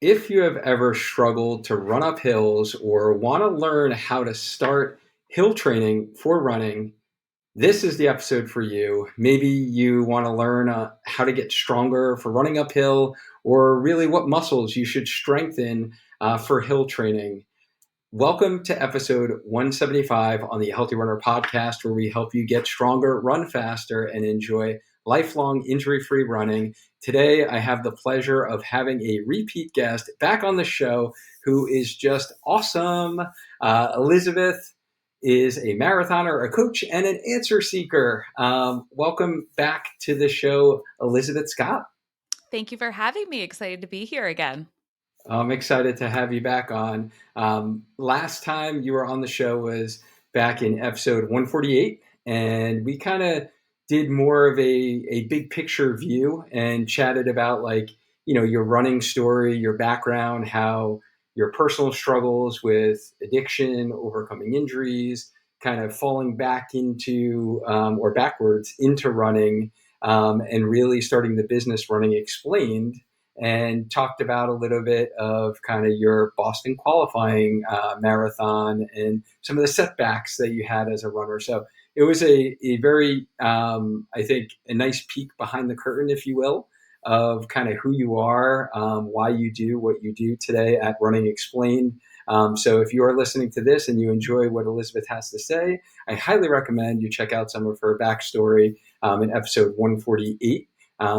If you have ever struggled to run up hills or want to learn how to start hill training for running, this is the episode for you. Maybe you want to learn how to get stronger for running uphill, or really what muscles you should strengthen for hill training. Welcome to episode 175 on the Healthy Runner podcast, where we help you get stronger, run faster, and enjoy lifelong injury-free running. Today, I have the pleasure of having a repeat guest back on the show who is just awesome. Elisabeth is a marathoner, a coach, and an answer seeker. Welcome back to the show, Elisabeth Scott. Thank you for having me. Excited to be here again. I'm excited to have you back on. Last time you were on the show was back in episode 148, and we kind of did more of a big picture view and chatted about your running story, your background, how your personal struggles with addiction, overcoming injuries, kind of falling back into or backwards into running, and really starting the business Running Explained, and talked about a little bit of kind of your Boston qualifying marathon and some of the setbacks that you had as a runner. So it was a very, I think, a nice peek behind the curtain, if you will, of kind of who you are, why you do what you do today at Running Explained. So if you are listening to this and you enjoy what Elisabeth has to say, I highly recommend you check out some of her backstory in episode 148.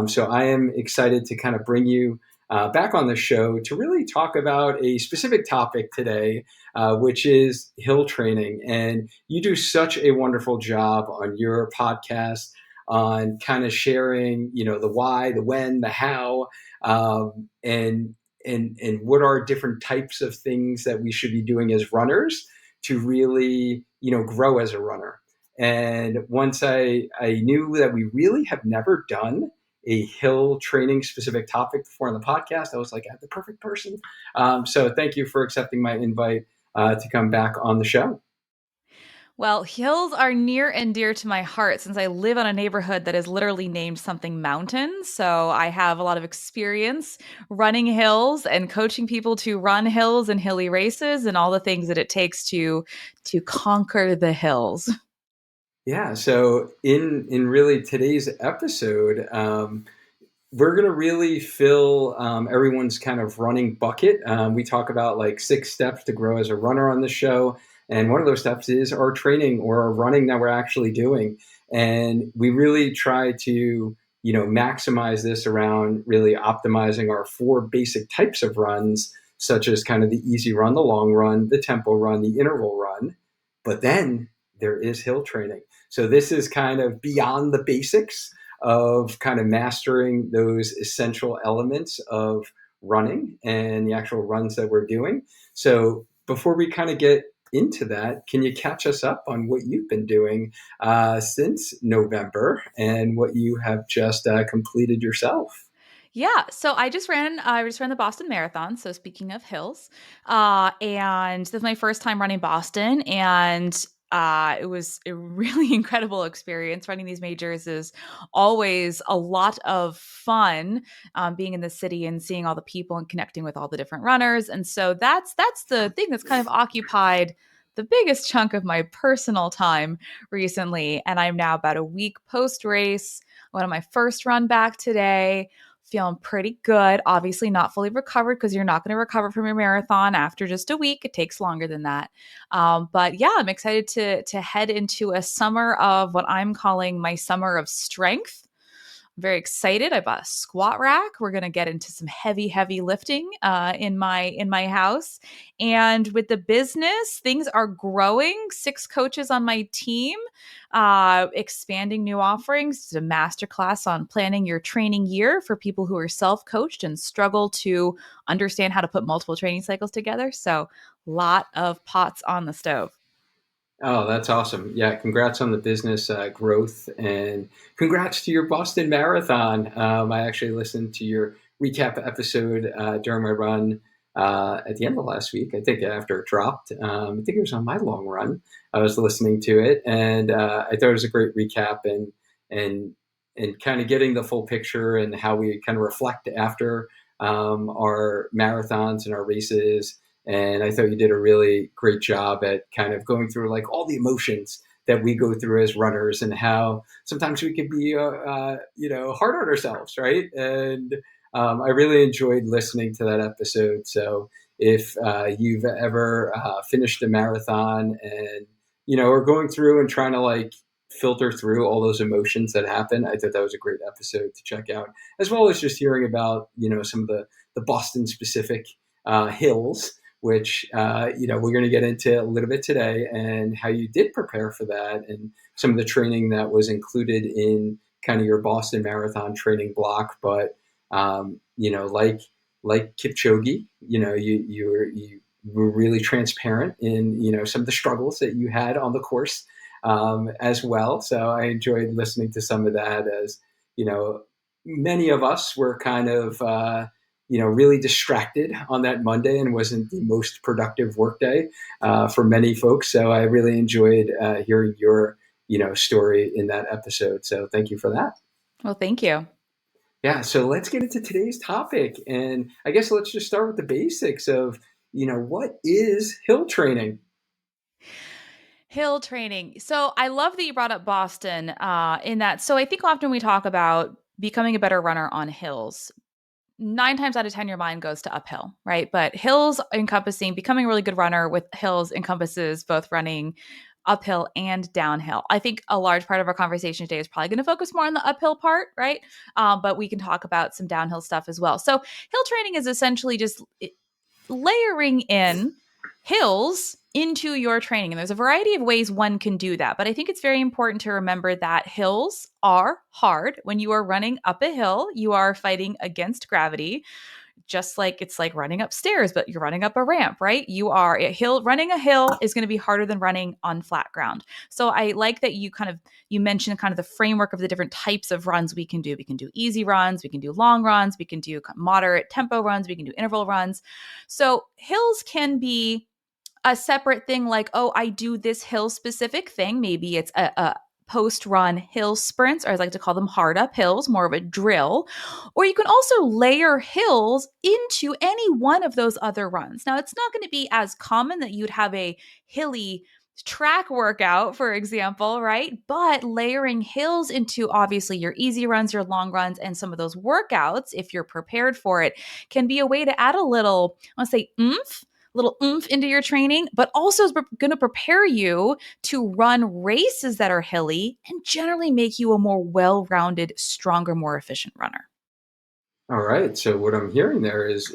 So I am excited to kind of bring you back on the show to really talk about a specific topic today, which is hill training. And you do such a wonderful job on your podcast on kind of sharing, the why, the when, the how, and what are different types of things that we should be doing as runners to really, grow as a runner. And once I knew that we really have never done a hill training specific topic before on the podcast, I was like, I have the perfect person. So thank you for accepting my invite to come back on the show. Well, hills are near and dear to my heart since I live on a neighborhood that is literally named something mountain. So I have a lot of experience running hills and coaching people to run hills and hilly races and all the things that it takes to conquer the hills. Yeah. So in really today's episode, we're going to really fill everyone's kind of running bucket. We talk about like 6 steps to grow as a runner on the show. And one of those steps is our training or our running that we're actually doing. And we really try to, maximize this around really optimizing our 4 basic types of runs, such as kind of the easy run, the long run, the tempo run, the interval run. But then there is hill training. So this is kind of beyond the basics of kind of mastering those essential elements of running and the actual runs that we're doing. So before we kind of get into that, can you catch us up on what you've been doing since November and what you have just completed yourself? Yeah, so I just ran the Boston Marathon. So speaking of hills, and this is my first time running Boston, and it was a really incredible experience. Running these majors is always a lot of fun, being in the city and seeing all the people and connecting with all the different runners. And so that's the thing that's kind of occupied the biggest chunk of my personal time recently. And I'm now about a week post race. I went on my first run back today. Feeling pretty good. Obviously, not fully recovered because you're not going to recover from your marathon after just a week. It takes longer than that. But yeah, I'm excited to head into a summer of what I'm calling my summer of strength. I'm very excited. I bought a squat rack. We're going to get into some heavy lifting in my house. And with the business, things are growing. 6 coaches on my team, expanding new offerings. It's a masterclass on planning your training year for people who are self-coached and struggle to understand how to put multiple training cycles together. So, lot of pots on the stove. Oh, that's awesome. Yeah, congrats on the business growth, and congrats to your Boston Marathon. I actually listened to your recap episode during my run at the end of last week. I think after it dropped. I think it was on my long run. I was listening to it, and I thought it was a great recap and kind of getting the full picture and how we kind of reflect after our marathons and our races. And I thought you did a really great job at kind of going through like all the emotions that we go through as runners and how sometimes we can be, hard on ourselves, right? And I really enjoyed listening to that episode. So if you've ever finished a marathon and are going through and trying to like filter through all those emotions that happen, I thought that was a great episode to check out, as well as just hearing about some of the Boston specific hills, which we're going to get into a little bit today, and how you did prepare for that, and some of the training that was included in kind of your Boston Marathon training block. But like Kipchoge, you were really transparent in some of the struggles that you had on the course as well. So I enjoyed listening to some of that, as many of us were kind of really distracted on that Monday and wasn't the most productive workday for many folks. So I really enjoyed hearing your story in that episode. So thank you for that. Well, thank you. Yeah, so let's get into today's topic. And I guess let's just start with the basics of, what is hill training? Hill training. So I love that you brought up Boston in that. So I think often we talk about becoming a better runner on hills. 9 times out of 10, your mind goes to uphill, right? But hills encompassing becoming a really good runner with hills encompasses both running uphill and downhill. I think a large part of our conversation today is probably going to focus more on the uphill part, right? But we can talk about some downhill stuff as well. So hill training is essentially just layering in hills into your training. And there's a variety of ways one can do that. But I think it's very important to remember that hills are hard. When you are running up a hill, you are fighting against gravity, just like it's like running upstairs, but you're running up a ramp, right? You are a hill, running a hill is going to be harder than running on flat ground. So I like that you mentioned kind of the framework of the different types of runs we can do. We can do easy runs, we can do long runs, we can do moderate tempo runs, we can do interval runs. So hills can be a separate thing, like, oh, I do this hill specific thing. Maybe it's a post run hill sprints, or I like to call them hard up hills, more of a drill. Or you can also layer hills into any one of those other runs. Now, it's not going to be as common that you'd have a hilly track workout, for example, right? But layering hills into obviously your easy runs, your long runs, and some of those workouts, if you're prepared for it, can be a way to add a little, I want to say, little oomph into your training, but also is going to prepare you to run races that are hilly and generally make you a more well-rounded, stronger, more efficient runner. All right. So what I'm hearing there is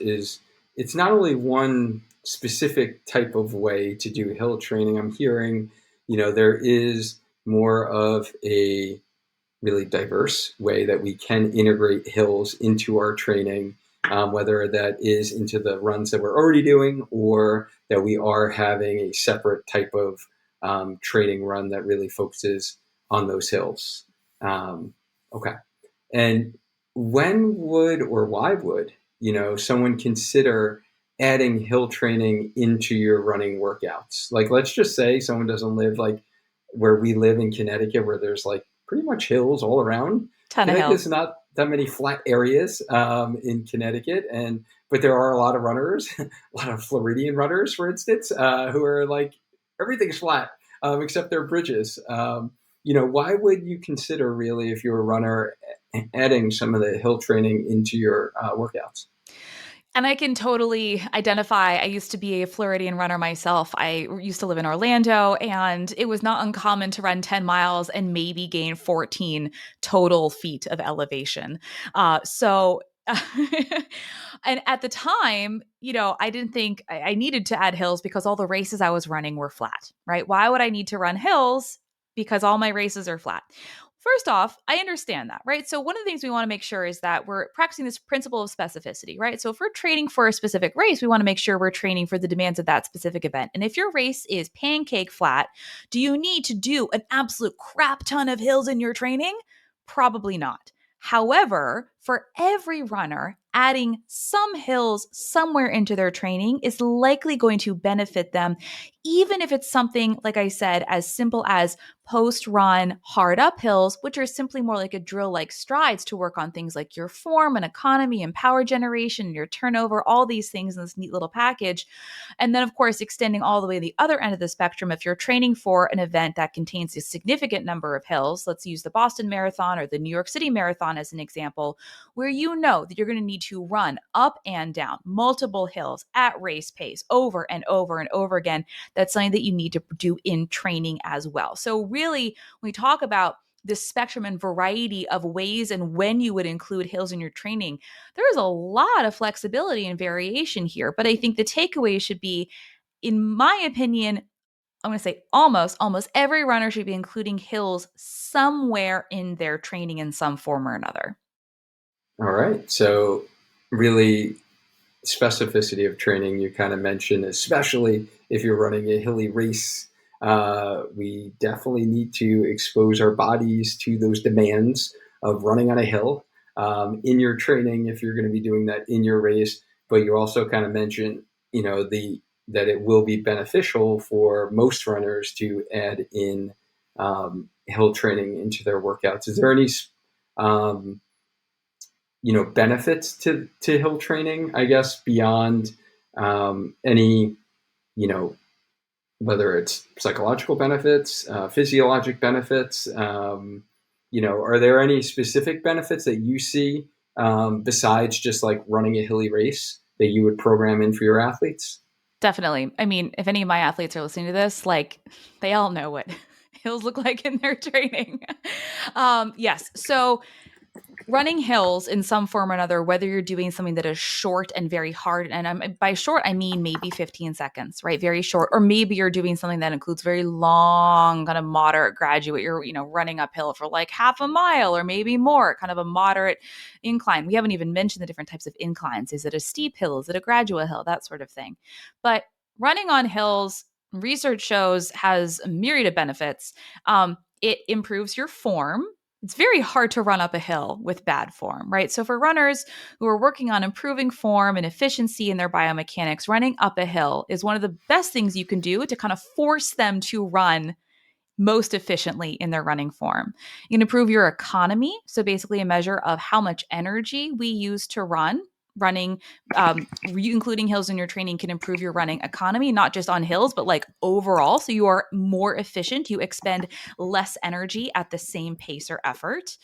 it's not only one specific type of way to do hill training. I'm hearing, there is more of a really diverse way that we can integrate hills into our training, whether that is into the runs that we're already doing or that we are having a separate type of training run that really focuses on those hills. Okay. And when would or why would someone consider adding hill training into your running workouts? Like, let's just say someone doesn't live like where we live in Connecticut, where there's like pretty much hills all around. Ton of Connecticut's hills. not that many flat areas in Connecticut, but there are a lot of runners, a lot of Floridian runners, for instance, who are like everything's flat except their bridges. Why would you consider really, if you're a runner, adding some of the hill training into your workouts? And I can totally identify. I used to be a Floridian runner myself. I used to live in Orlando, and it was not uncommon to run 10 miles and maybe gain 14 total feet of elevation. So, and at the time, I didn't think I needed to add hills because all the races I was running were flat, right? Why would I need to run hills? Because all my races are flat. First off, I understand that, right? So, one of the things we want to make sure is that we're practicing this principle of specificity, right? So, if we're training for a specific race, we want to make sure we're training for the demands of that specific event. And if your race is pancake flat, do you need to do an absolute crap ton of hills in your training? Probably not. However, for every runner, adding some hills somewhere into their training is likely going to benefit them, even if it's something, like I said, as simple as post run hard uphills, which are simply more like a drill like strides to work on things like your form and economy and power generation, your turnover, all these things in this neat little package. And then, of course, extending all the way to the other end of the spectrum, if you're training for an event that contains a significant number of hills, let's use the Boston Marathon or the New York City Marathon as an example, where you know that you're going to need to run up and down multiple hills at race pace over and over and over again. That's something that you need to do in training as well. So, really, when we talk about this spectrum and variety of ways and when you would include hills in your training, there is a lot of flexibility and variation here. But I think the takeaway should be, in my opinion, I'm going to say almost every runner should be including hills somewhere in their training in some form or another. All right. So really specificity of training you kind of mentioned, especially if you're running a hilly race. We definitely need to expose our bodies to those demands of running on a hill in your training if you're going to be doing that in your race. But you also kind of mentioned, that it will be beneficial for most runners to add in hill training into their workouts. Is there any benefits to hill training, I guess, beyond any, whether it's psychological benefits, physiologic benefits, are there any specific benefits that you see besides just like running a hilly race that you would program in for your athletes? Definitely. I mean, if any of my athletes are listening to this, like, they all know what hills look like in their training. Yes. So running hills in some form or another, whether you're doing something that is short and very hard, and by short, I mean maybe 15 seconds, right? Very short. Or maybe you're doing something that includes very long, kind of moderate graduate. You're, running uphill for like half a mile or maybe more, kind of a moderate incline. We haven't even mentioned the different types of inclines. Is it a steep hill? Is it a gradual hill? That sort of thing. But running on hills, research shows, has a myriad of benefits. It improves your form. It's very hard to run up a hill with bad form, right? So for runners who are working on improving form and efficiency in their biomechanics, running up a hill is one of the best things you can do to kind of force them to run most efficiently in their running form. You can improve your economy. So basically a measure of how much energy we use to run. Running, including hills in your training, can improve your running economy, not just on hills, but like overall. So you are more efficient. You expend less energy at the same pace or effort.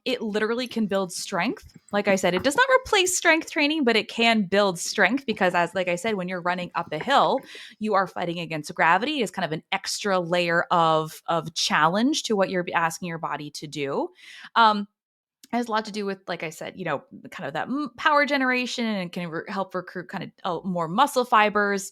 It literally can build strength. Like I said, it does not replace strength training, but it can build strength because, like I said, when you're running up a hill, you are fighting against gravity. Is kind of an extra layer of challenge to what you're asking your body to do. Has a lot to do with, like I said, kind of that power generation, and can help recruit kind of more muscle fibers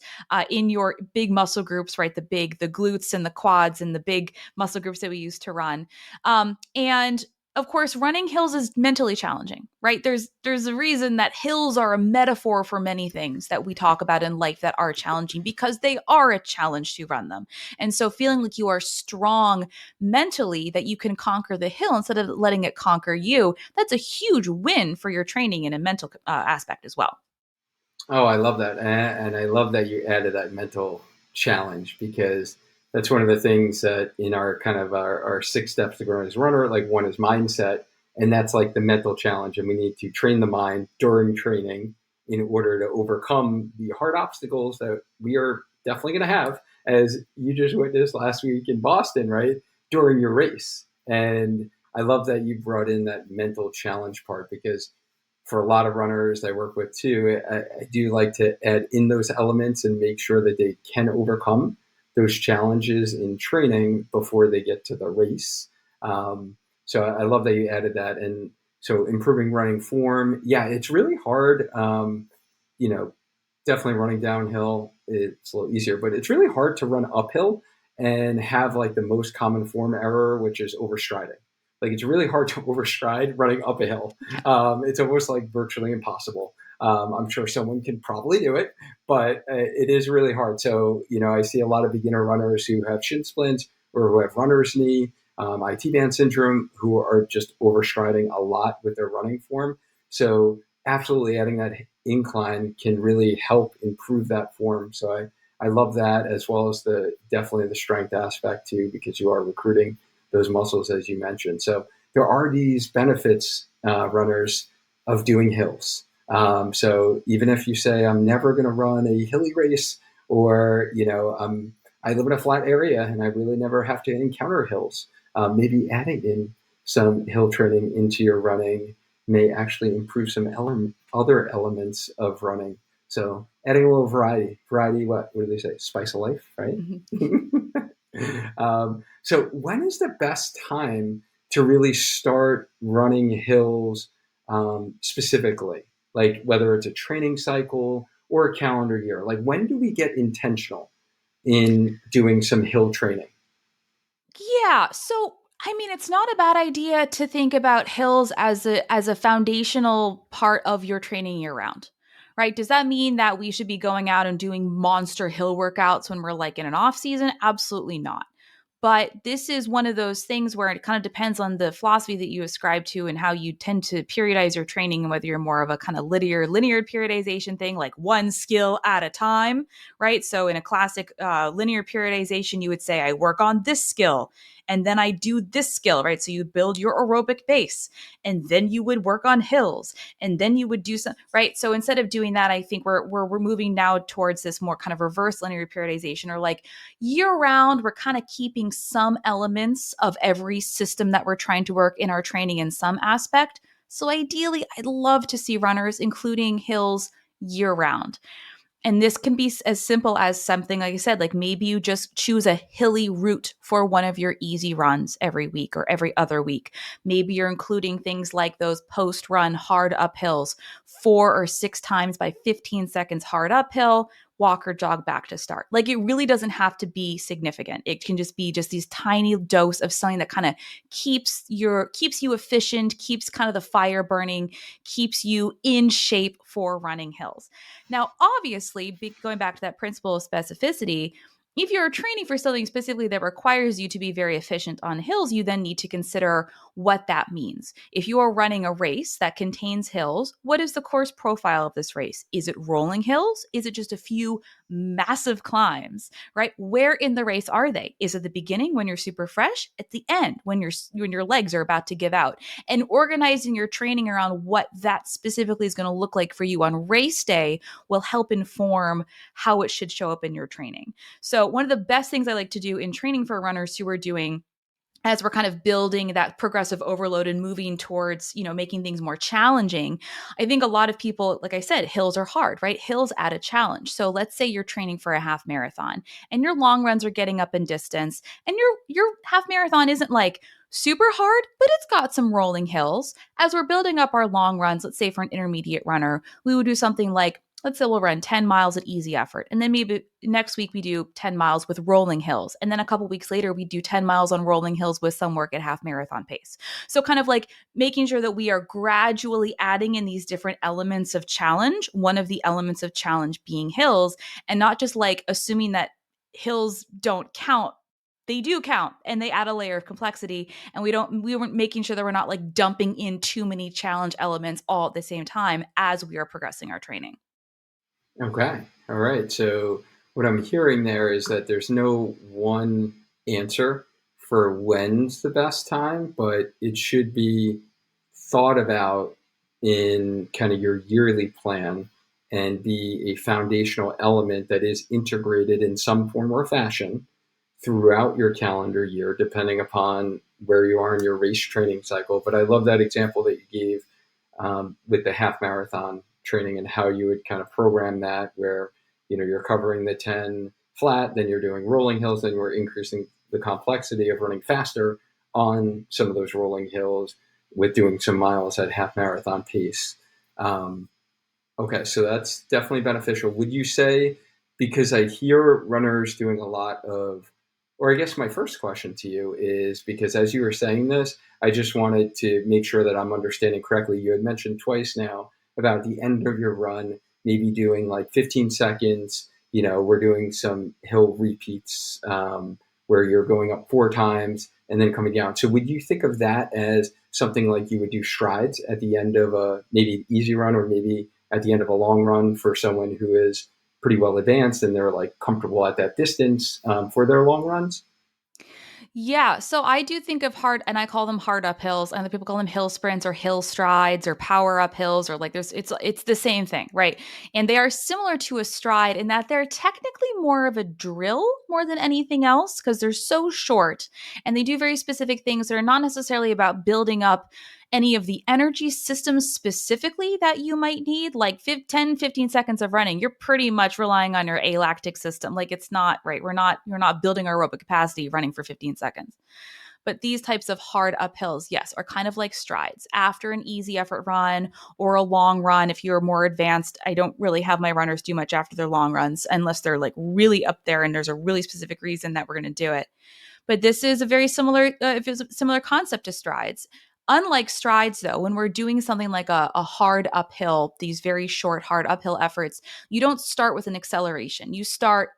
in your big muscle groups, right? The glutes and the quads and the big muscle groups that we use to run. And of course, running hills is mentally challenging, right? There's a reason that hills are a metaphor for many things that we talk about in life that are challenging, because they are a challenge to run them. And so feeling like you are strong mentally, that you can conquer the hill instead of letting it conquer you, that's a huge win for your training in a mental aspect as well. Oh, I love that. And I love that you added that mental challenge, because that's one of the things that in our kind of our 6 steps to growing as a runner, like one is mindset. And that's like the mental challenge. And we need to train the mind during training in order to overcome the hard obstacles that we are definitely going to have, as you just witnessed last week in Boston, right? During your race. And I love that you brought in that mental challenge part, because for a lot of runners I work with too, I do like to add in those elements and make sure that they can overcome those challenges in training before they get to the race. So I love that you added that. And so improving running form, yeah, it's really hard. You know, Definitely running downhill, it's a little easier, but it's really hard to run uphill and have like the most common form error, which is overstriding. Like it's really hard to overstride running up a hill. It's almost like virtually impossible. I'm sure someone can probably do it, but it is really hard. So, I see a lot of beginner runners who have shin splints or who have runner's knee, IT band syndrome, who are just overstriding a lot with their running form. So absolutely adding that incline can really help improve that form. So I love that, as well as the definitely the strength aspect too, because you are recruiting those muscles as you mentioned. So there are these benefits, runners, of doing hills. So even if you say I'm never going to run a hilly race, or I live in a flat area and I really never have to encounter hills, maybe adding in some hill training into your running may actually improve some other elements of running. So adding a little variety. Variety, what do they say? Spice of life, right? Mhm. So when is the best time to really start running hills, specifically? Like whether it's a training cycle or a calendar year? Like when do we get intentional in doing some hill training? Yeah. So, I mean, it's not a bad idea to think about hills as a foundational part of your training year round. Right? Does that mean that we should be going out and doing monster hill workouts when we're like in an off season? Absolutely not. But this is one of those things where it kind of depends on the philosophy that you ascribe to and how you tend to periodize your training, and whether you're more of a kind of linear periodization thing, like one skill at a time, right? So in a classic linear periodization, you would say, I work on this skill and then I do this skill, right? So you build your aerobic base and then you would work on hills and then you would do some, right? So instead of doing that, I think we're moving now towards this more kind of reverse linear periodization, or like year round, we're kind of keeping some elements of every system that we're trying to work in our training in some aspect. So ideally, I'd love to see runners including hills year round. And this can be as simple as something, like I said, like maybe you just choose a hilly route for one of your easy runs every week or every other week. Maybe you're including things like those post run hard uphills, 4 or 6 times by 15 seconds hard uphill, walk or jog back to start. Like it really doesn't have to be significant. It can just be just these tiny dose of something that kind of keeps you efficient, keeps kind of the fire burning, keeps you in shape for running hills. Now, obviously, going back to that principle of specificity, if you're training for something specifically that requires you to be very efficient on hills, you then need to consider what that means. If you are running a race that contains hills, what is the course profile of this race? Is it rolling hills? Is it just a few massive climbs, right? Where in the race are they? Is it the beginning when you're super fresh? At the end when your legs are about to give out? And organizing your training around what that specifically is going to look like for you on race day will help inform how it should show up in your training. So, one of the best things I like to do in training for runners who are doing, as we're kind of building that progressive overload and moving towards, making things more challenging, I think a lot of people, like I said, hills are hard, right? Hills add a challenge. So let's say you're training for a half marathon and your long runs are getting up in distance, and your half marathon isn't like super hard, but it's got some rolling hills. As we're building up our long runs, let's say for an intermediate runner, we would do something like, let's say we'll run 10 miles at easy effort. And then maybe next week we do 10 miles with rolling hills. And then a couple weeks later, we do 10 miles on rolling hills with some work at half marathon pace. So kind of like making sure that we are gradually adding in these different elements of challenge, one of the elements of challenge being hills, and not just like assuming that hills don't count. They do count, and they add a layer of complexity, and we weren't making sure that we're not like dumping in too many challenge elements all at the same time as we are progressing our training. Okay. All right. So what I'm hearing there is that there's no one answer for when's the best time, but it should be thought about in kind of your yearly plan and be a foundational element that is integrated in some form or fashion throughout your calendar year, depending upon where you are in your race training cycle. But I love that example that you gave, with the half marathon training and how you would kind of program that, where you're covering the 10 flat, then you're doing rolling hills, then you're increasing the complexity of running faster on some of those rolling hills with doing some miles at half marathon pace. Um, Okay, so that's definitely beneficial. Would you say, because I hear runners doing a lot of, or I guess my first question to you is, because as you were saying this, I just wanted to make sure that I'm understanding correctly. You had mentioned twice now about the end of your run, maybe doing like 15 seconds. We're doing some hill repeats, where you're going up 4 times and then coming down. So would you think of that as something like you would do strides at the end of a maybe an easy run, or maybe at the end of a long run for someone who is pretty well advanced and they're like comfortable at that distance for their long runs? Yeah, so I do think of hard, and I call them hard uphills, and other people call them hill sprints or hill strides or power uphills, or like it's the same thing, right? And they are similar to a stride in that they're technically more of a drill more than anything else because they're so short and they do very specific things that are not necessarily about building up any of the energy systems specifically that you might need, like 10, 15 seconds of running, you're pretty much relying on your alactic system. Like it's not, right? You're not building aerobic capacity running for 15 seconds. But these types of hard uphills, yes, are kind of like strides after an easy effort run or a long run. If you're more advanced, I don't really have my runners do much after their long runs unless they're like really up there and there's a really specific reason that we're going to do it. But this is a very similar, if it's a similar concept to strides. Unlike strides, though, when we're doing something like a hard uphill, these very short, hard uphill efforts, you don't start with an acceleration. You start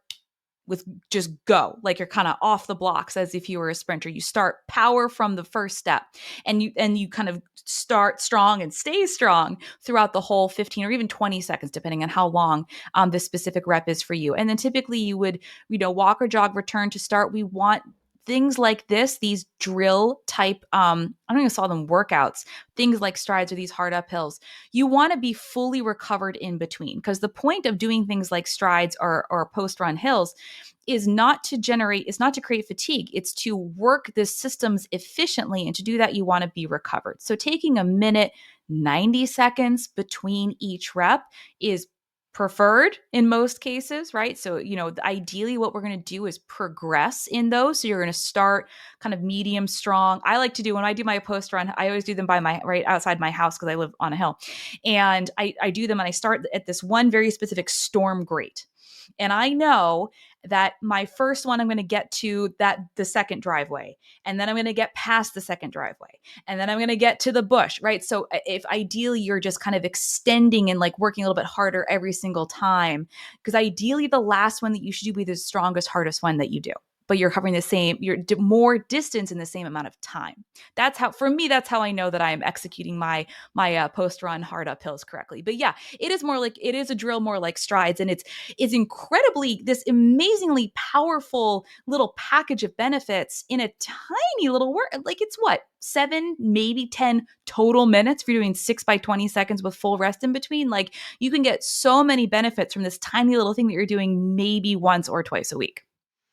with just go, like you're kind of off the blocks as if you were a sprinter. You start power from the first step, and you kind of start strong and stay strong throughout the whole 15 or even 20 seconds, depending on how long this specific rep is for you. And then typically you would, walk or jog, return to start. We want things like this, these drill type, I don't even call them workouts, things like strides or these hard uphills. You want to be fully recovered in between, because the point of doing things like strides or post run hills is not to create fatigue. It's to work the systems efficiently. And to do that, you want to be recovered. So taking a minute, 90 seconds between each rep is preferred in most cases, right? So, ideally what we're going to do is progress in those. So you're going to start kind of medium strong. I like to do, when I do my post run, I always do them by my right outside my house because I live on a hill. And I do them and I start at this one very specific storm grate. And I know that my first one, I'm going to get to the second driveway. And then I'm going to get past the second driveway. And then I'm going to get to the bush, right? So if ideally you're just kind of extending and like working a little bit harder every single time, because ideally the last one that you should do be the strongest, hardest one that you do. But you're covering you're more distance in the same amount of time. For me, that's how I know that I am executing my post run hard uphills correctly. But yeah, it is a drill more like strides, and it's incredibly, this amazingly powerful little package of benefits in a tiny little work. Like it's what, 7, maybe 10 total minutes if you're doing 6 by 20 seconds with full rest in between. Like you can get so many benefits from this tiny little thing that you're doing maybe once or twice a week.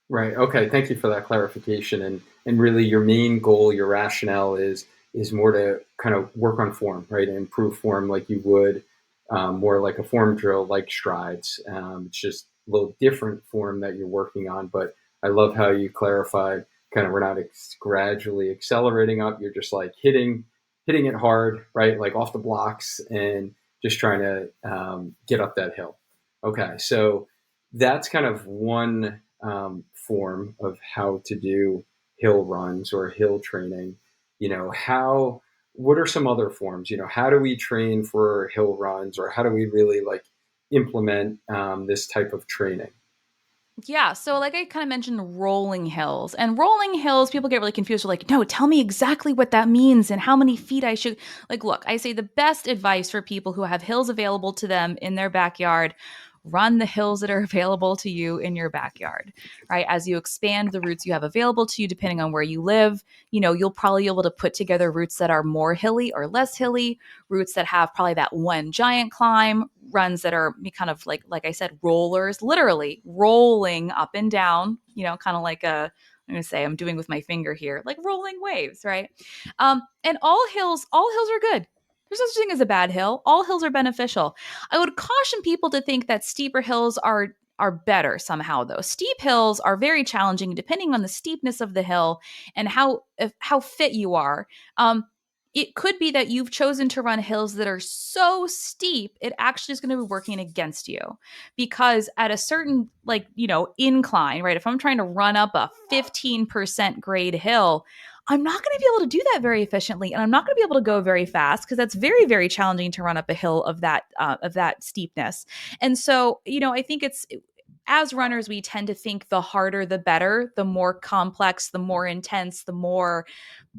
Right. Okay. Thank you for that clarification. And really, your main goal, your rationale is more to kind of work on form, right, and improve form like you would more like a form drill, like strides. It's just a little different form that you're working on. But I love how you clarified. Kind of, we're not gradually accelerating up. You're just like hitting it hard, right, like off the blocks, and just trying to get up that hill. Okay. So that's kind of one form of how to do hill runs or hill training. What are some other forms? How do we train for hill runs, or how do we really like implement this type of training? Yeah, so like I kind of mentioned rolling hills. And rolling hills, people get really confused. They're like, no, tell me exactly what that means and how many feet I should. Like, look, I say the best advice for people who have hills available to them in their backyard: run the hills that are available to you in your backyard, right? As you expand the routes you have available to you, depending on where you live, you'll probably be able to put together routes that are more hilly or less hilly, routes that have probably that one giant climb, runs that are kind of like I said, rollers, literally rolling up and down, kind of like I'm going to say, I'm doing with my finger here, like rolling waves, right? And all hills are good. There's no such thing as a bad hill. All hills are beneficial. I would caution people to think that steeper hills are better somehow, though. Steep hills are very challenging depending on the steepness of the hill and how fit you are. It could be that you've chosen to run hills that are so steep, it actually is going to be working against you, because at a certain incline, right? If I'm trying to run up a 15% grade hill, I'm not going to be able to do that very efficiently, and I'm not going to be able to go very fast because that's very, very challenging to run up a hill of that steepness. And so, I think as runners, we tend to think the harder the better, the more complex, the more intense, the more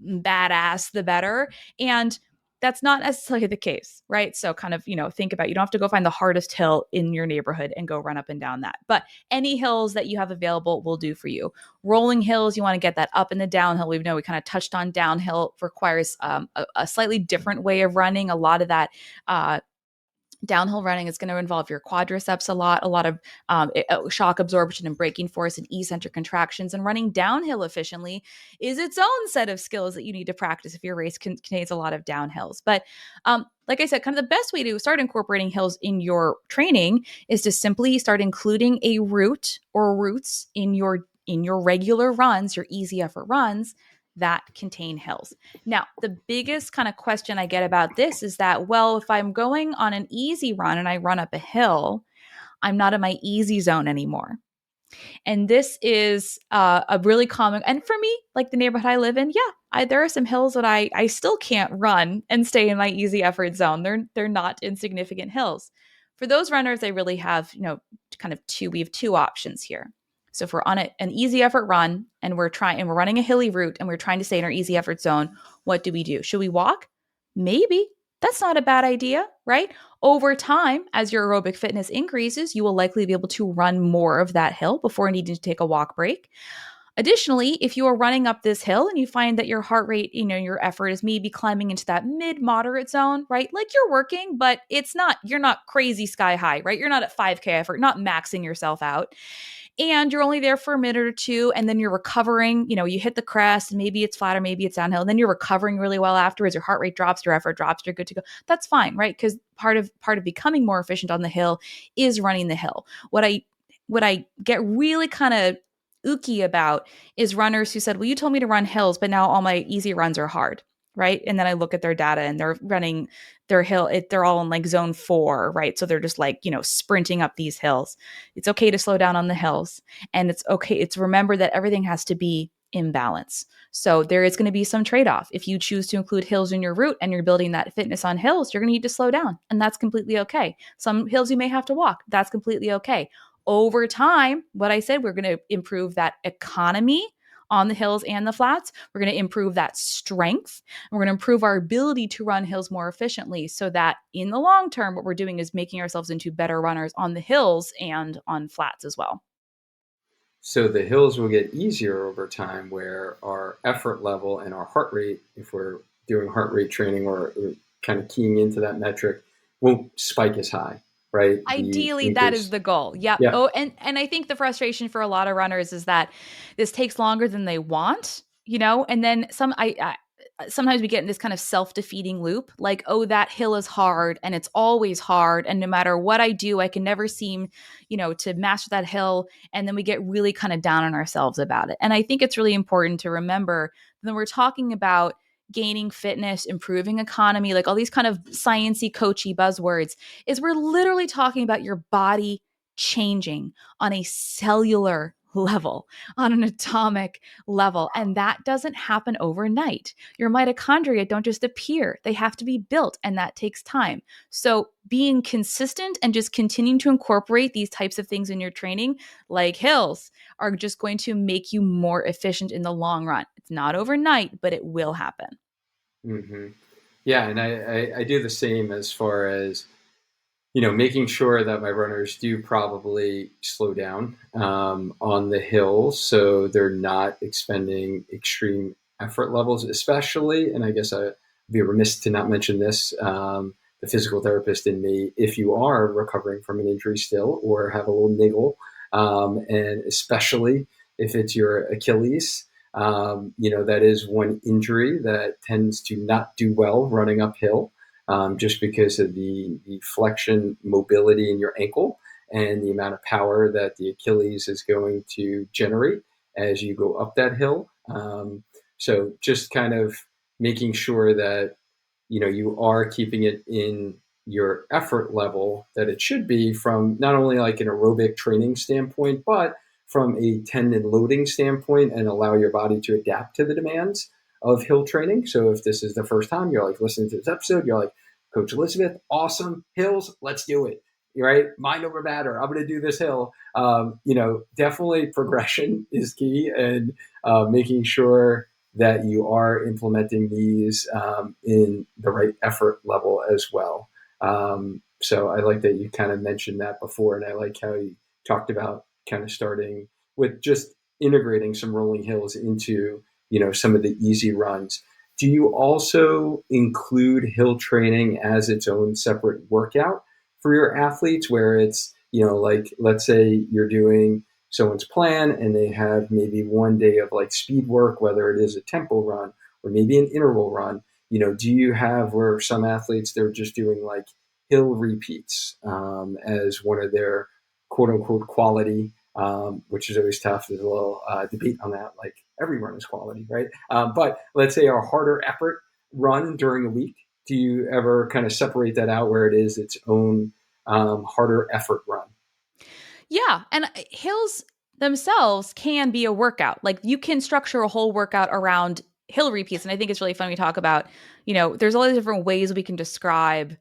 badass, the better. And that's not necessarily the case, right? So kind of, think about, you don't have to go find the hardest hill in your neighborhood and go run up and down that. But any hills that you have available will do for you. Rolling hills, you want to get that up and the downhill. We kind of touched on downhill requires a slightly different way of running. A lot of that downhill running is going to involve your quadriceps a lot of shock absorption and braking force and eccentric contractions. And running downhill efficiently is its own set of skills that you need to practice if your race contains a lot of downhills. But like I said, kind of the best way to start incorporating hills in your training is to simply start including a route or routes in your regular runs, your easy effort runs that contain hills. Now, the biggest kind of question I get about this is that, well, if I'm going on an easy run and I run up a hill, I'm not in my easy zone anymore. And this is a really common, and for me, like the neighborhood I live in, there are some hills that I still can't run and stay in my easy effort zone. They're not insignificant hills. For those runners, I really have, we have two options here. So if we're on an easy effort run and we're running a hilly route and we're trying to stay in our easy effort zone, what do we do? Should we walk? Maybe. That's not a bad idea, right? Over time, as your aerobic fitness increases, you will likely be able to run more of that hill before needing to take a walk break. Additionally, if you are running up this hill and you find that your heart rate, your effort is maybe climbing into that mid-moderate zone, right? Like you're working, but you're not crazy sky high, right? You're not at 5K effort, not maxing yourself out. And you're only there for a minute or two, and then you're recovering. You hit the crest, and maybe it's flat or maybe it's downhill, and then you're recovering really well afterwards. Your heart rate drops, your effort drops, you're good to go. That's fine, right? Because part of becoming more efficient on the hill is running the hill. What I get really kind of ooky about is runners who said, well, you told me to run hills, but now all my easy runs are hard, right? And then I look at their data and they're running their hill, they're all in like zone 4, right? So they're just like, sprinting up these hills. It's okay to slow down on the hills, and it's okay. It's remember that everything has to be in balance. So there is going to be some trade-off. If you choose to include hills in your route and you're building that fitness on hills, you're going to need to slow down, and that's completely okay. Some hills you may have to walk. That's completely okay. Over time, what I said, we're going to improve that economy on the hills and the flats. We're going to improve that strength. We're going to improve our ability to run hills more efficiently, so that in the long term, what we're doing is making ourselves into better runners on the hills and on flats as well. So the hills will get easier over time, where our effort level and our heart rate, if we're doing heart rate training or kind of keying into that metric, won't spike as high, right? Ideally, that is the goal. Yep. Yeah. Oh, and I think the frustration for a lot of runners is that this takes longer than they want, and then sometimes we get in this kind of self-defeating loop, like, oh, that hill is hard and it's always hard, and no matter what I do, I can never seem, to master that hill. And then we get really kind of down on ourselves about it. And I think it's really important to remember that when we're talking about gaining fitness, improving economy, like all these kind of sciencey, coachy buzzwords, is we're literally talking about your body changing on a cellular level, on an atomic level. And that doesn't happen overnight. Your mitochondria don't just appear, they have to be built, and that takes time. So being consistent and just continuing to incorporate these types of things in your training, like hills, are just going to make you more efficient in the long run. It's not overnight, but it will happen. Mm-hmm. Yeah, and I do the same as far as, making sure that my runners do probably slow down on the hills, so they're not expending extreme effort levels, especially, and I guess I'd be remiss to not mention this, the physical therapist in me, if you are recovering from an injury still or have a little niggle, and especially if it's your Achilles, that is one injury that tends to not do well running uphill, just because of the flexion mobility in your ankle and the amount of power that the Achilles is going to generate as you go up that hill. So just kind of making sure that, you are keeping it in your effort level that it should be, from not only like an aerobic training standpoint, but from a tendon loading standpoint, and allow your body to adapt to the demands of hill training. So if this is the first time you're like listening to this episode, you're like, Coach Elisabeth, awesome, hills, let's do it. right? Mind over matter. I'm going to do this hill. Definitely progression is key, and making sure that you are implementing these in the right effort level as well. So I like that you kind of mentioned that before, and I like how you talked about kind of starting with just integrating some rolling hills into some of the easy runs. Do you also include hill training as its own separate workout for your athletes, where it's like, let's say you're doing someone's plan and they have maybe one day of like speed work, whether it is a tempo run or maybe an interval run? Do you have, where some athletes, they're just doing like hill repeats as one of their quote unquote quality, which is always tough. There's a little debate on that. Like, every run is quality, right? But let's say a harder effort run during a week. Do you ever kind of separate that out where it is its own harder effort run? Yeah, and hills themselves can be a workout. Like you can structure a whole workout around hill repeats, and I think it's really fun. We talk about, there's all these different ways we can describe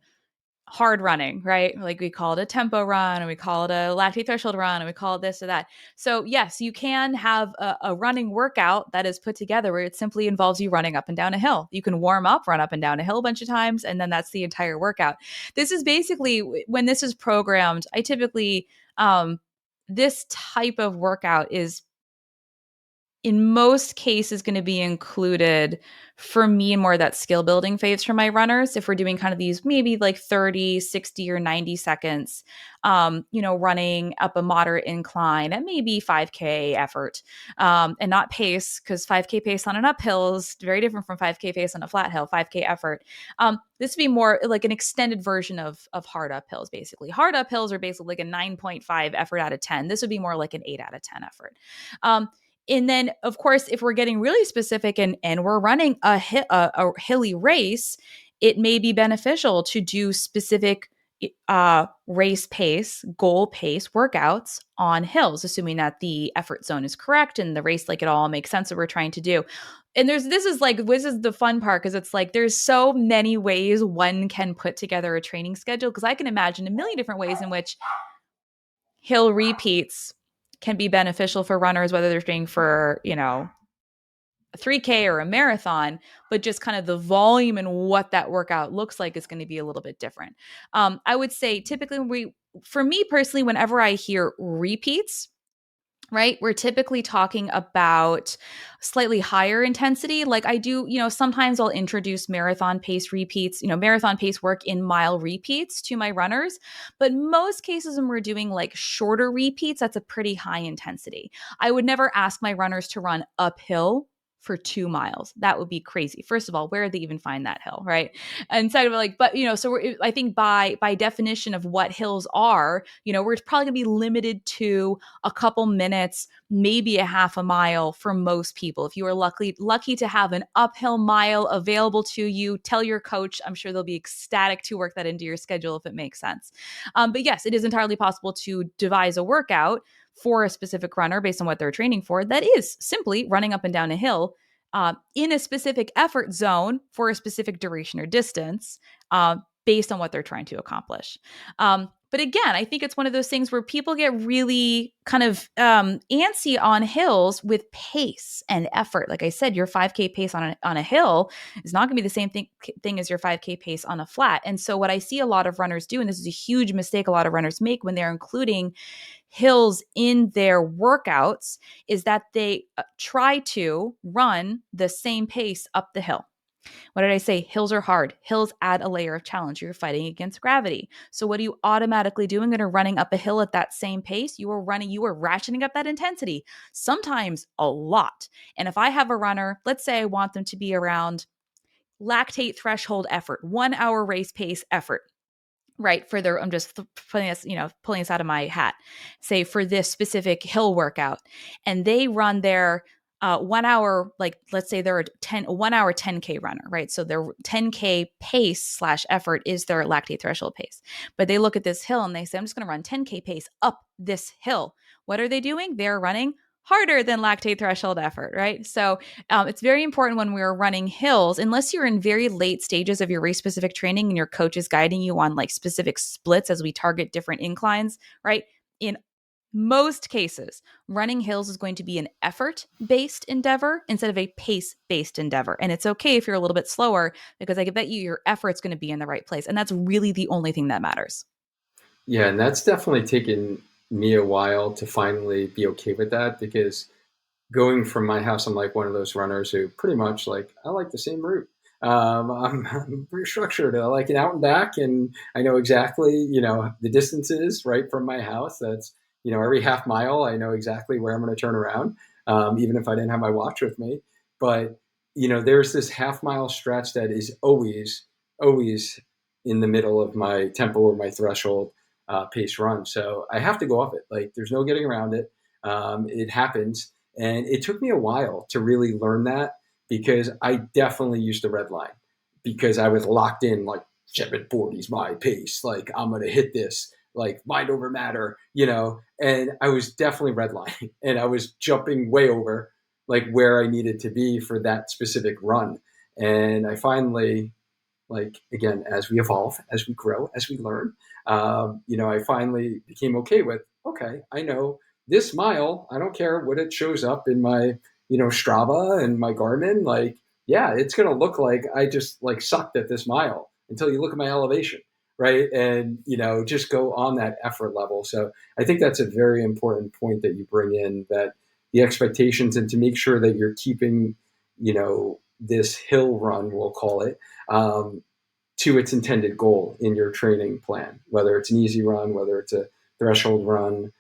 hard running, right? Like we call it a tempo run, and we call it a lactate threshold run, and we call it this or that. So yes, you can have a running workout that is put together where it simply involves you running up and down a hill. You can warm up, run up and down a hill a bunch of times, and then that's the entire workout. This is basically when this is programmed. I typically this type of workout is in most cases going to be included for me in more that skill building phase for my runners. If we're doing kind of these maybe like 30, 60 or 90 seconds, running up a moderate incline at maybe 5K effort, and not pace, because 5K pace on an uphill is very different from 5K pace on a flat hill. 5K effort. This would be more like an extended version of hard uphills, basically. Hard uphills are basically like a 9.5 effort out of 10. This would be more like an 8 out of 10 effort. And then, of course, if we're getting really specific and we're running a hilly race, it may be beneficial to do specific race pace, goal pace workouts on hills, assuming that the effort zone is correct and the race, like, it all makes sense that we're trying to do. And this is the fun part, because it's like there's so many ways one can put together a training schedule, because I can imagine a million different ways in which hill repeats can be beneficial for runners, whether they're training for, a 3K or a marathon, but just kind of the volume and what that workout looks like is going to be a little bit different. I would say typically for me personally, whenever I hear repeats, right, we're typically talking about slightly higher intensity. Like I do, sometimes I'll introduce marathon pace repeats, marathon pace work in mile repeats to my runners. But most cases when we're doing like shorter repeats, that's a pretty high intensity. I would never ask my runners to run uphill for 2 miles. That would be crazy. First of all, where did they even find that hill, right? And so like, but so I think by definition of what hills are, we're probably gonna be limited to a couple minutes, maybe a half a mile for most people. If you are lucky to have an uphill mile available to you, tell your coach. I'm sure they'll be ecstatic to work that into your schedule if it makes sense. But yes, it is entirely possible to devise a workout for a specific runner based on what they're training for that is simply running up and down a hill in a specific effort zone for a specific duration or distance, based on what they're trying to accomplish. But again, I think it's one of those things where people get really kind of antsy on hills with pace and effort. Like I said, your 5K pace on a hill is not going to be the same thing as your 5K pace on a flat. And so what I see a lot of runners do, and this is a huge mistake a lot of runners make when they're including hills in their workouts, is that they try to run the same pace up the hill. What did I say? Hills are hard. Hills add a layer of challenge. You're fighting against gravity. So what are you automatically doing when you're running up a hill at that same pace? You are ratcheting up that intensity, sometimes a lot. And if I have a runner, let's say I want them to be around lactate threshold effort, 1 hour race pace effort, right? I'm just putting this, pulling this out of my hat, say for this specific hill workout, and they run their 1 hour, like let's say they're a 1 hour 10K runner, right? So their 10K pace / effort is their lactate threshold pace. But they look at this hill and they say, I'm just going to run 10K pace up this hill. What are they doing? They're running harder than lactate threshold effort, right? So it's very important when we're running hills, unless you're in very late stages of your race specific training and your coach is guiding you on like specific splits as we target different inclines, right? In most cases, running hills is going to be an effort based endeavor instead of a pace based endeavor. And it's okay if you're a little bit slower because I can bet you your effort's going to be in the right place. And that's really the only thing that matters. Yeah, and that's definitely taken me a while to finally be okay with that because going from my house, I'm like one of those runners who pretty much like I like the same route. I'm pretty structured. I like it out and back, and I know exactly the distances right from my house. That's every half mile, I know exactly where I'm going to turn around, even if I didn't have my watch with me. But there's this half mile stretch that is always in the middle of my tempo or my threshold pace run. So I have to go up it. Like there's no getting around it. It happens and it took me a while to really learn that because I definitely used the red line because I was locked in like 740 is my pace. Like I'm going to hit this like mind over matter. And I was definitely redlining and I was jumping way over like where I needed to be for that specific run. And I finally, like, again, as we evolve, as we grow, as we learn, I finally became okay with, okay, I know this mile, I don't care what it shows up in my, Strava and my Garmin. Like, yeah, it's going to look like I just like sucked at this mile until you look at my elevation. Right. And, just go on that effort level. So I think that's a very important point that you bring in that the expectations and to make sure that you're keeping, this hill run, we'll call it, um, to its intended goal in your training plan, whether it's an easy run, whether it's a threshold run,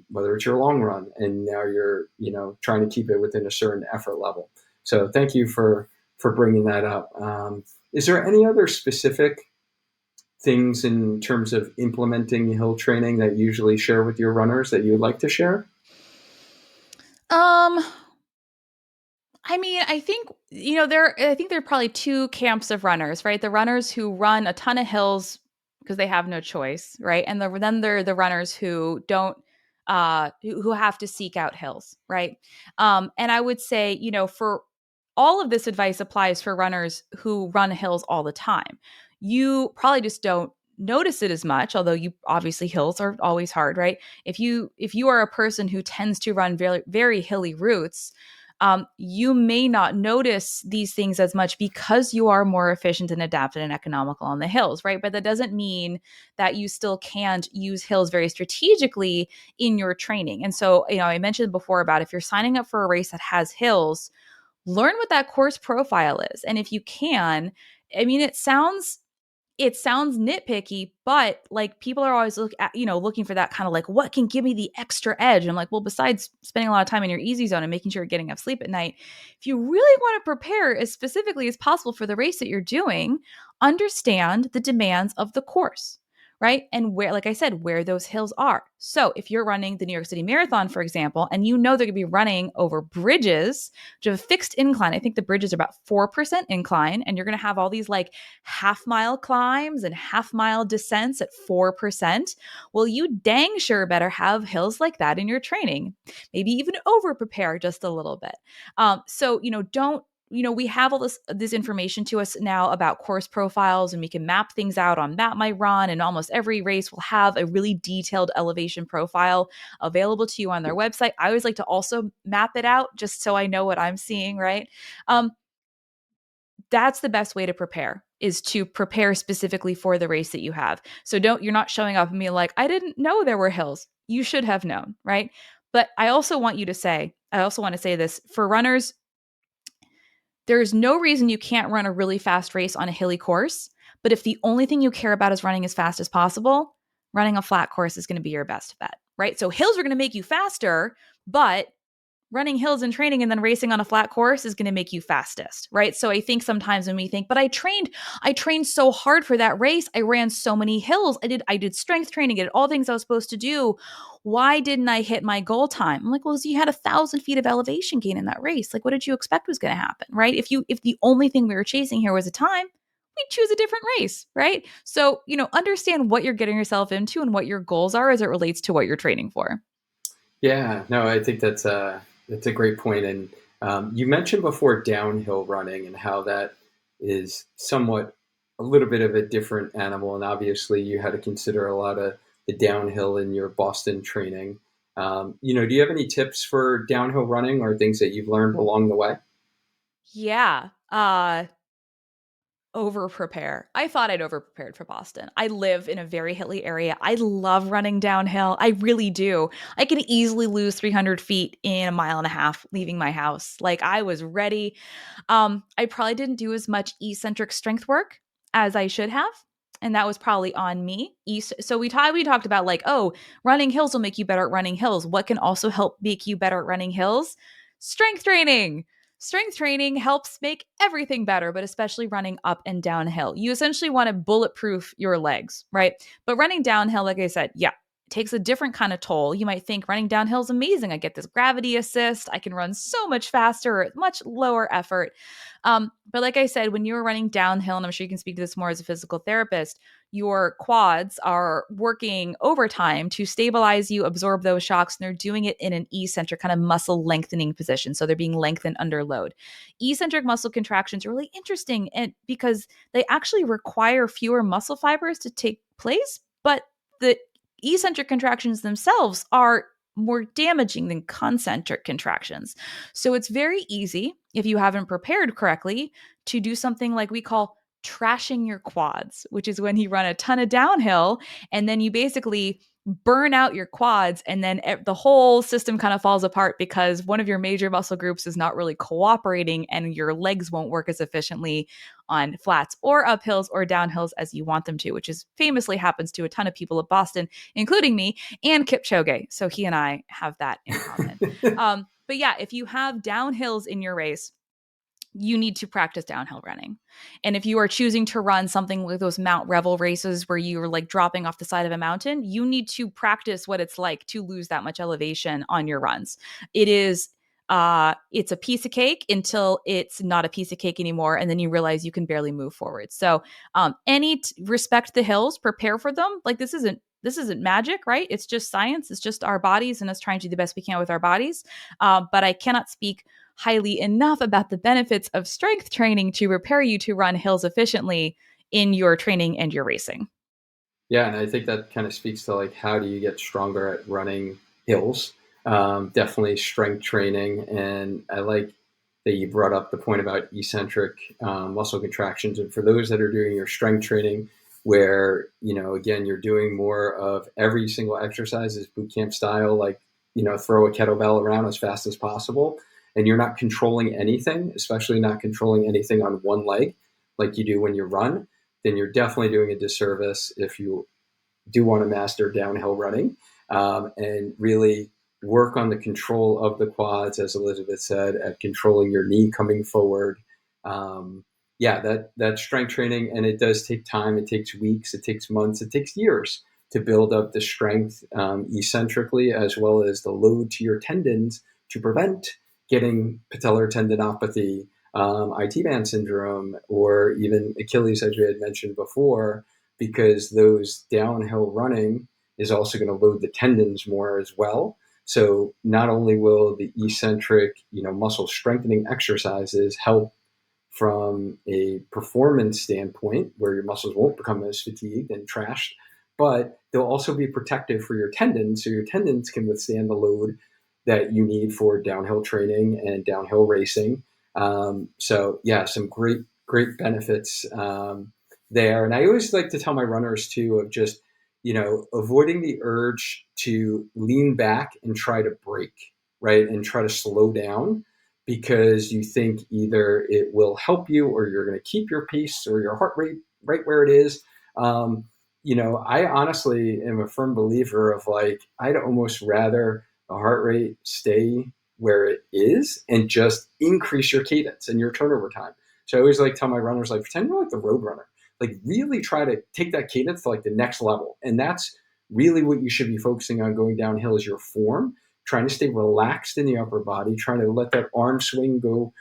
whether it's your long run, and now you're trying to keep it within a certain effort level. So thank you for bringing that up. Is there any other specific things in terms of implementing hill training that you usually share with your runners that you would like to share? Um, I mean, I think there are probably two camps of runners, right? The runners who run a ton of hills because they have no choice, right? And then there are the runners who don't who have to seek out hills, right? And I would say, for all of this advice applies for runners who run hills all the time. You probably just don't notice it as much, although you obviously hills are always hard, right? If you are a person who tends to run very very hilly routes, you may not notice these things as much because you are more efficient and adapted and economical on the hills, right? But that doesn't mean that you still can't use hills very strategically in your training. And so, I mentioned before about if you're signing up for a race that has hills, learn what that course profile is. And if you can, I mean, it sounds nitpicky, but like people are always looking for that kind of like what can give me the extra edge. And I'm like, well, besides spending a lot of time in your easy zone and making sure you're getting enough sleep at night, if you really want to prepare as specifically as possible for the race that you're doing, understand the demands of the course, right? And where, like I said, where those hills are. So if you're running the New York City Marathon, for example, and you know they're going to be running over bridges, which have a fixed incline. I think the bridges are about 4% incline, and you're going to have all these like half mile climbs and half mile descents at 4%. Well, you dang sure better have hills like that in your training. Maybe even over prepare just a little bit. So, don't we have all this information to us now about course profiles, and we can map things out on Map My Run, and almost every race will have a really detailed elevation profile available to you on their website. I always like to also map it out just so I know what I'm seeing, right? um, that's the best way to prepare, is to prepare specifically for the race that you have. So you're not showing up and being like, I didn't know there were hills. You should have known, right? But I also want to say this for runners, there's no reason you can't run a really fast race on a hilly course. But if the only thing you care about is running as fast as possible, running a flat course is going to be your best bet, right? So hills are going to make you faster, but running hills and training and then racing on a flat course is going to make you fastest, right? So I think sometimes when we think, but I trained so hard for that race. I ran so many hills. I did strength training. I did all things I was supposed to do. Why didn't I hit my goal time? I'm like, well, you had 1,000 feet of elevation gain in that race. Like, what did you expect was going to happen, right? If the only thing we were chasing here was a time, we'd choose a different race, right? So, understand what you're getting yourself into and what your goals are as it relates to what you're training for. Yeah, no, I think that's a great point. And you mentioned before downhill running and how that is somewhat a little bit of a different animal. And obviously, you had to consider a lot of the downhill in your Boston training. Do you have any tips for downhill running or things that you've learned along the way? Yeah. Over prepare. I thought I'd over prepared for Boston. I live in a very hilly area. I love running downhill. I really do. I can easily lose 300 feet in a mile and a half leaving my house. Like I was ready. I probably didn't do as much eccentric strength work as I should have. And that was probably on me. So we talked about like, oh, running hills will make you better at running hills. What can also help make you better at running hills? Strength training. Strength training helps make everything better, but especially running up and downhill. You essentially want to bulletproof your legs, right? But running downhill, like I said, yeah, it takes a different kind of toll. You might think running downhill is amazing. I get this gravity assist. I can run so much faster at much lower effort. But like I said, when you're running downhill, and I'm sure you can speak to this more as a physical therapist, your quads are working overtime to stabilize you, absorb those shocks, and they're doing it in an eccentric kind of muscle lengthening position. So they're being lengthened under load. Eccentric muscle contractions are really interesting and because they actually require fewer muscle fibers to take place, but the eccentric contractions themselves are more damaging than concentric contractions. So it's very easy, if you haven't prepared correctly, to do something like we call trashing your quads, which is when you run a ton of downhill and then you basically burn out your quads and then the whole system kind of falls apart because one of your major muscle groups is not really cooperating and your legs won't work as efficiently on flats or uphills or downhills as you want them to, which is famously happens to a ton of people at Boston, including me and Kipchoge. So he and I have that in common. But yeah, if you have downhills in your race, you need to practice downhill running. And if you are choosing to run something like those Mount Revel races where you're like dropping off the side of a mountain, you need to practice what it's like to lose that much elevation on your runs. It is it's a piece of cake until it's not a piece of cake anymore and then you realize you can barely move forward. So respect the hills, prepare for them. Like this isn't magic, right? It's just science. It's just our bodies and us trying to do the best we can with our bodies. But I cannot speak highly enough about the benefits of strength training to prepare you to run hills efficiently in your training and your racing. Yeah, and I think that kind of speaks to like how do you get stronger at running hills? Definitely strength training, and I like that you brought up the point about eccentric muscle contractions. And for those that are doing your strength training, where again you're doing more of every single exercise is boot camp style, like throw a kettlebell around as fast as possible, and you're not controlling anything, especially not controlling anything on one leg like you do when you run, then you're definitely doing a disservice if you do want to master downhill running and really work on the control of the quads, as Elisabeth said, at controlling your knee coming forward. Yeah, that strength training, and it does take time. It takes weeks, it takes months, it takes years to build up the strength eccentrically, as well as the load to your tendons to prevent getting patellar tendinopathy, IT band syndrome, or even Achilles, as we had mentioned before, because those downhill running is also going to load the tendons more as well. So not only will the eccentric, muscle strengthening exercises help from a performance standpoint where your muscles won't become as fatigued and trashed, but they'll also be protective for your tendons so your tendons can withstand the load that you need for downhill training and downhill racing. So yeah, some great benefits there. And I always like to tell my runners too of just, avoiding the urge to lean back and try to brake, right? And try to slow down because you think either it will help you or you're going to keep your pace or your heart rate right where it is. I honestly am a firm believer of like, I'd almost rather the heart rate stay where it is and just increase your cadence and your turnover time. So I always like tell my runners, like, pretend you're like the road runner, like really try to take that cadence to like the next level. And that's really what you should be focusing on going downhill is your form, trying to stay relaxed in the upper body, trying to let that arm swing go,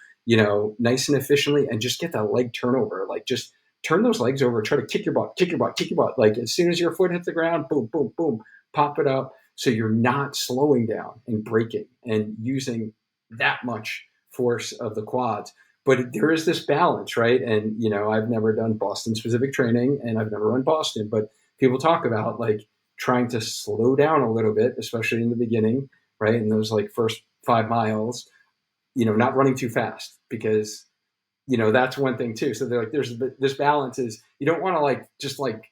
nice and efficiently and just get that leg turnover. Like just turn those legs over, try to kick your butt. Like as soon as your foot hits the ground, boom, boom, boom, pop it up. So you're not slowing down and braking and using that much force of the quads. But there is this balance, right? And, I've never done Boston specific training and I've never run Boston, but people talk about like trying to slow down a little bit, especially in the beginning, right? In those like first 5 miles, not running too fast because that's one thing too. So they're like, there's this balance is you don't want to like just like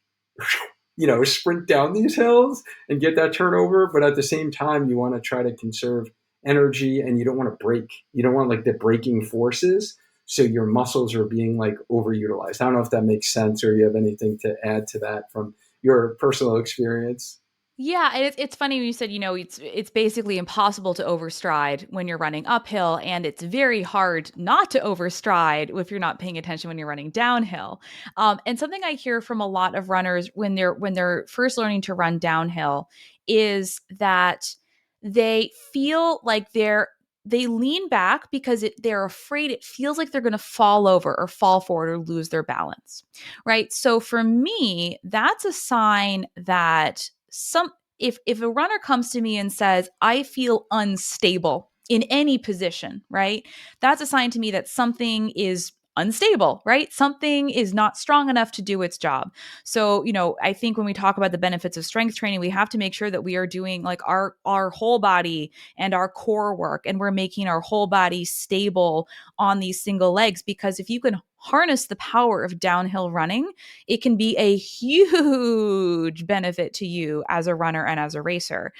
sprint down these hills and get that turnover, but at the same time you want to try to conserve energy and you don't want to break. You don't want like the braking forces, so your muscles are being like overutilized. I don't know if that makes sense or you have anything to add to that from your personal experience. Yeah, and it's funny when you said, it's basically impossible to overstride when you're running uphill, and it's very hard not to overstride if you're not paying attention when you're running downhill. And something I hear from a lot of runners when they're first learning to run downhill is that they feel like they lean back because they're afraid it feels like they're going to fall over or fall forward or lose their balance, right? So for me, that's a sign that if a runner comes to me and says, I feel unstable in any position, right? That's a sign to me that something is unstable, right? Something is not strong enough to do its job. So, I think when we talk about the benefits of strength training, we have to make sure that we are doing like our whole body and our core work, and we're making our whole body stable on these single legs, because if you can harness the power of downhill running, it can be a huge benefit to you as a runner and as a racer.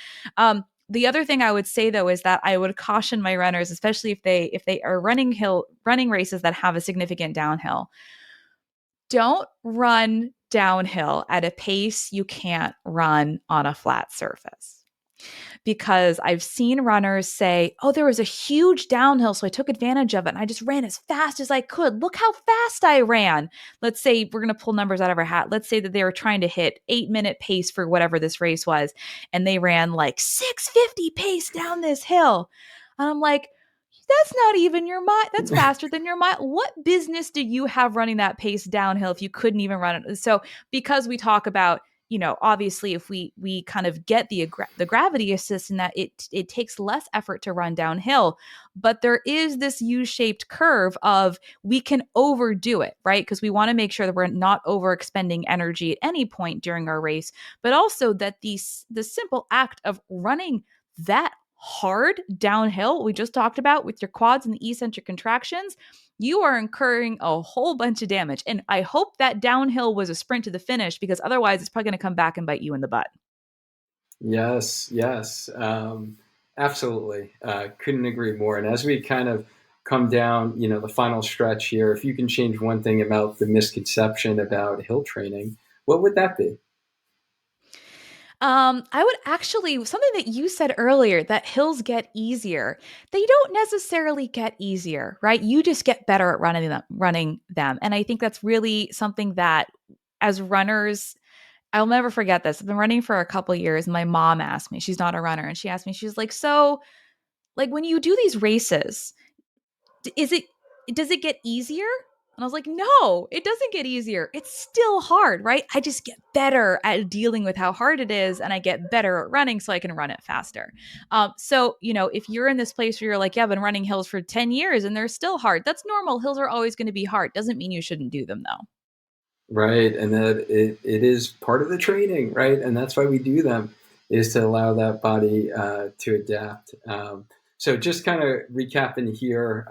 The other thing I would say though is that I would caution my runners, especially if they are running races that have a significant downhill. Don't run downhill at a pace you can't run on a flat surface, because I've seen runners say, oh, there was a huge downhill, so I took advantage of it and I just ran as fast as I could. Look how fast I ran. Let's say we're going to pull numbers out of our hat. Let's say that they were trying to hit 8-minute pace for whatever this race was, and they ran like 6:50 pace down this hill. And I'm like, that's not even your mile. That's faster than your mile. What business do you have running that pace downhill if you couldn't even run it? So because we talk about, obviously if we kind of get the gravity assist in that it takes less effort to run downhill, but there is this U-shaped curve of we can overdo it, right? Because we want to make sure that we're not overexpending energy at any point during our race, but also that the simple act of running that hard downhill we just talked about with your quads and the eccentric contractions, you are incurring a whole bunch of damage. And I hope that downhill was a sprint to the finish, because otherwise it's probably going to come back and bite you in the butt. Yes, yes, absolutely. Couldn't agree more. And as we kind of come down, the final stretch here, if you can change one thing about the misconception about hill training, what would that be? I would actually, something that you said earlier, that hills get easier. They don't necessarily get easier, right? You just get better at running them. And I think that's really something that as runners, I'll never forget this. I've been running for a couple years, and my mom asked me, she's not a runner, and she asked me, she's like, so like when you do these races, is it does it get easier? And I was like, no, it doesn't get easier. It's still hard, right? I just get better at dealing with how hard it is, and I get better at running so I can run it faster. So, if you're in this place where you're like, yeah, I've been running hills for 10 years and they're still hard, that's normal. Hills are always going to be hard. Doesn't mean you shouldn't do them, though. Right. And that it is part of the training, right? And that's why we do them, is to allow that body to adapt. So just kind of recapping here,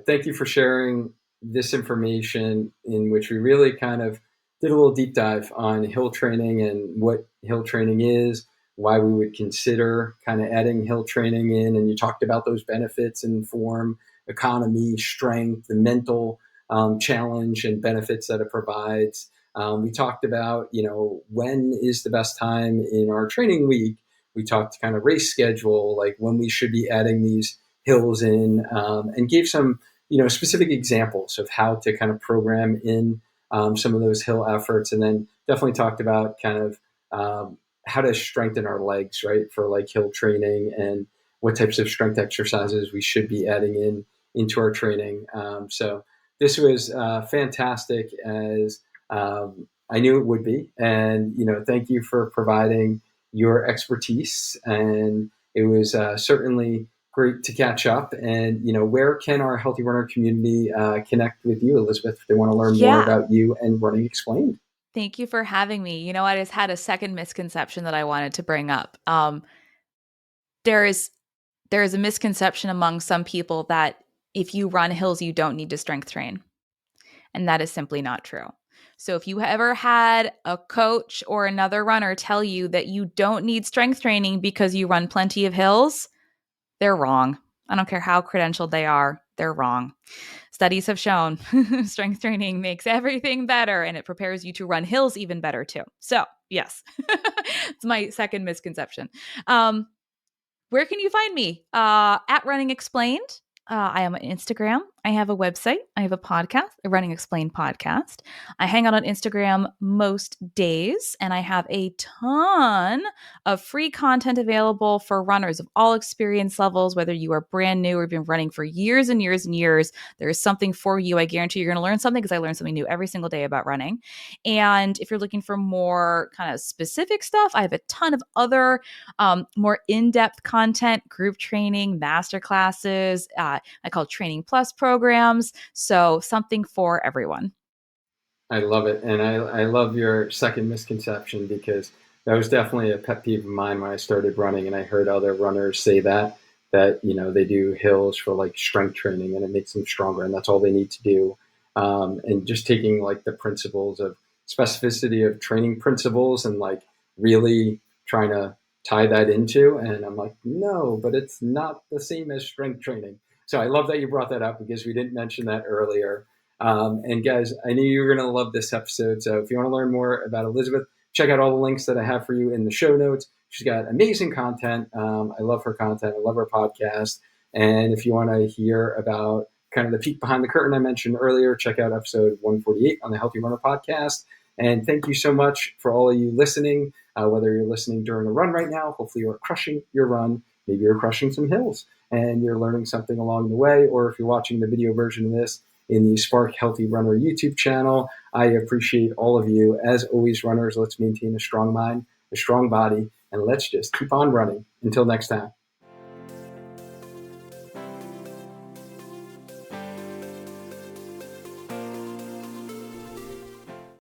thank you for sharing this information in which we really kind of did a little deep dive on hill training and what hill training is, why we would consider kind of adding hill training in. And you talked about those benefits in form, economy, strength, the mental challenge and benefits that it provides. We talked about, when is the best time in our training week. We talked kind of race schedule, like when we should be adding these hills in, and gave some, specific examples of how to kind of program in some of those hill efforts. And then definitely talked about kind of how to strengthen our legs, right, for like hill training, and what types of strength exercises we should be adding in into our training. So this was fantastic, as I knew it would be. And, thank you for providing, your expertise, and it was certainly great to catch up. And where can our Healthy Runner community connect with you, Elisabeth, if they want to learn more Yeah. about you and Running Explained? Thank you for having me. I just had a second misconception that I wanted to bring up. There is there is a misconception among some people that if you run hills, you don't need to strength train. And that is simply not true. So if you ever had a coach or another runner tell you that you don't need strength training because you run plenty of hills, they're wrong. I don't care how credentialed they are, they're wrong. Studies have shown strength training makes everything better and it prepares you to run hills even better too. So, yes, it's my second misconception. Where can you find me? At Running Explained. I am on Instagram. I have a website. I have a podcast, a Running Explained podcast. I hang out on Instagram most days, and I have a ton of free content available for runners of all experience levels, whether you are brand new or have been running for years and years and years. There is something for you. I guarantee you're going to learn something because I learn something new every single day about running. And if you're looking for more kind of specific stuff, I have a ton of other more in-depth content, group training, master classes. I call Training Plus programs. So something for everyone. I love it. And I love your second misconception, because that was definitely a pet peeve of mine when I started running. And I heard other runners say that they do hills for like strength training and it makes them stronger. And that's all they need to do. And just taking like the principles of specificity of training principles and like really trying to tie that into. And I'm like, no, but it's not the same as strength training. So I love that you brought that up, because we didn't mention that earlier. And guys, I knew you were going to love this episode. So if you want to learn more about Elisabeth, check out all the links that I have for you in the show notes. She's got amazing content. I love her content. I love her podcast. And if you want to hear about kind of the peek behind the curtain I mentioned earlier, check out episode 148 on the Healthy Runner podcast. And thank you so much for all of you listening, whether you're listening during a run right now. Hopefully you're crushing your run. Maybe you're crushing some hills and you're learning something along the way. Or if you're watching the video version of this in the Spark Healthy Runner YouTube channel, I appreciate all of you. As always, runners, let's maintain a strong mind, a strong body, and let's just keep on running. Until next time.